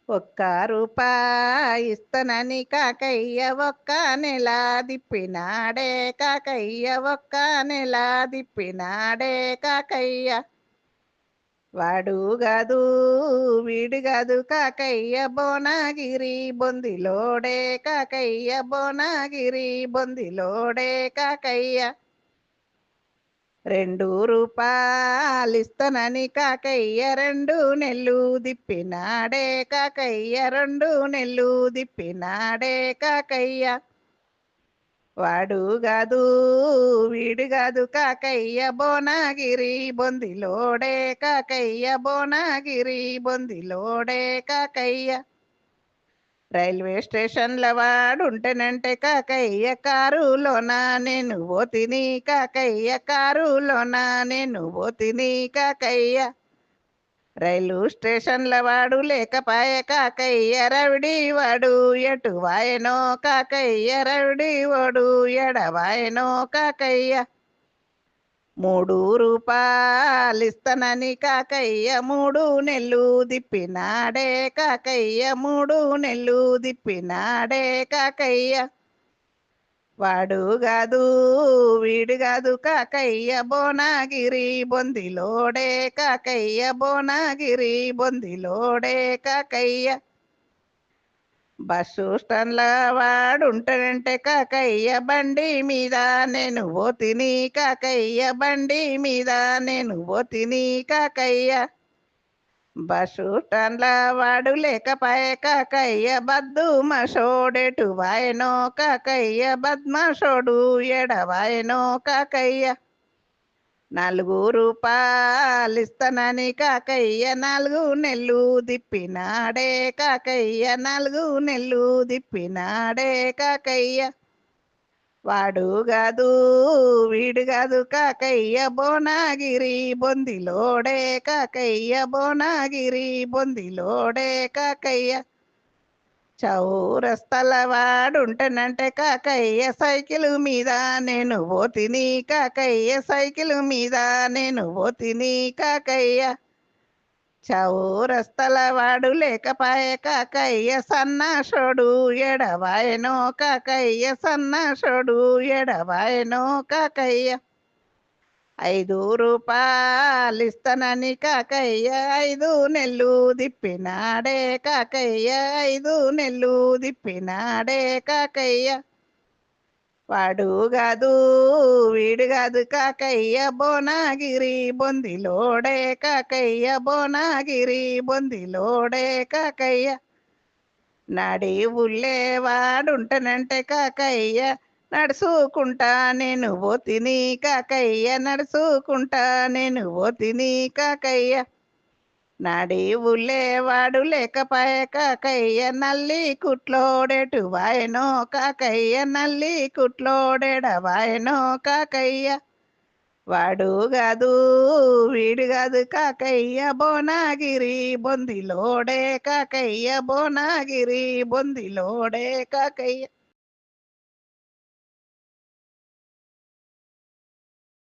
ఒక్క రూపాయిస్తనని కాకయ్య ఒక్క నెల దిప్పినాడే కాకయ్య ఒక్క నెల దిప్పినాడే కాకయ్య. వాడు గాదు వీడు గాదు కాకయ్య బోనాగిరి బొందిలోడే కాకయ్య బోనాగిరి బొందిలోడే కాకయ్య. 2 రూపాయలిస్తనని కాకయ్య 2 నెల్లు దిప్పినాడే కాకయ్య 2 నెల్లు దిప్పినాడే కాకయ్య. వాడు గాదు వీడు గాదు కాకయ్య బోనాగిరి బొందిలోడే కాకయ్య బోనాగిరి బొందిలోడే కాకయ్య. రైల్వే స్టేషన్ల వాడుంటేనంటే కాకయ్య కారులోన నేను పోతిని కాకయ్య కారులోన నేను పోతిని కాకయ్య. రైలు స్టేషన్ల వాడు లేకపాయే కాకయ్య రవిడి వాడు ఎటు వాయనో కాకయ్య రవిడి వాడు ఎడవాయనో కాకయ్య. 3 రూపాయలిస్తనని కాకయ్య 3 నెల్లు దిప్పినాడే కాకయ్య 3 నెల్లు దిప్పినాడే కాకయ్య. వాడు గాదు వీడు గాదు కాకయ్య బోనాగిరి బొందిలోడే కాకయ్య బోనాగిరి బొందిలోడే కాకయ్య. బస్సు స్టాండ్ల వాడుంటాడంటే కాకయ్య బండి మీద నేను పోతిని కాకయ్య బండి మీద నేను పోతిని కాకయ్య. బస్సు స్టాండ్ల వాడు లేకపాయే కాకయ్య బద్మాషోడెటు వాయనో కాకయ్య బద్మాషోడు ఎడవాయనో కాకయ్య. 4 రూపాయలిస్తనని కాకయ్య 4 నెల్లు దిప్పినాడే కాకయ్య 4 నెల్లు దిప్పినాడే కాకయ్య. వాడు గాదు వీడు గాదు కాకయ్య బోనాగిరి బొందిలోడే కాకయ్య బోనాగిరి బొందిలోడే కాకయ్య. చౌరస్తల వాడుంటేనంటే కాకయ్య సైకిల్ మీద నేను పోతిని కాకయ్య సైకిల్ మీద నేను పోతిని కాకయ్య. చౌరస్తల వాడు లేకపాయే కాకయ్య సన్నాషోడు ఎడవాయనో కాకయ్య సన్నాషోడు ఎడవాయనో కాకయ్య. 5 రూపాయలిస్తనని కాకయ్య 5 నెల్లు దిప్పినాడే కాకయ్య 5 నెల్లు దిప్పినాడే కాకయ్య. వాడు గాదు వీడు గాదు కాకయ్య బోనాగిరి బొందిలోడే కాకయ్య బోనాగిరి బొందిలోడే కాకయ్య. నాడి ఊళ్ళే వాడుంటానంటే కాకయ్య నడుచుకుంటా నేను పోతిని కాకయ్య నడుచుకుంటా నేను పోతిని కాకయ్య. నాడి ఊళ్ళే వాడు లేకపాయే కాకయ్య నల్లి కుట్లోడెటు వాయనో కాకయ్య నల్లి కుట్లోడెడవాయనో కాకయ్య. వాడు గాదు వీడు గాదు కాకయ్య బోనాగిరి బొందిలోడే కాకయ్య బోనాగిరి బొందిలోడే కాకయ్య.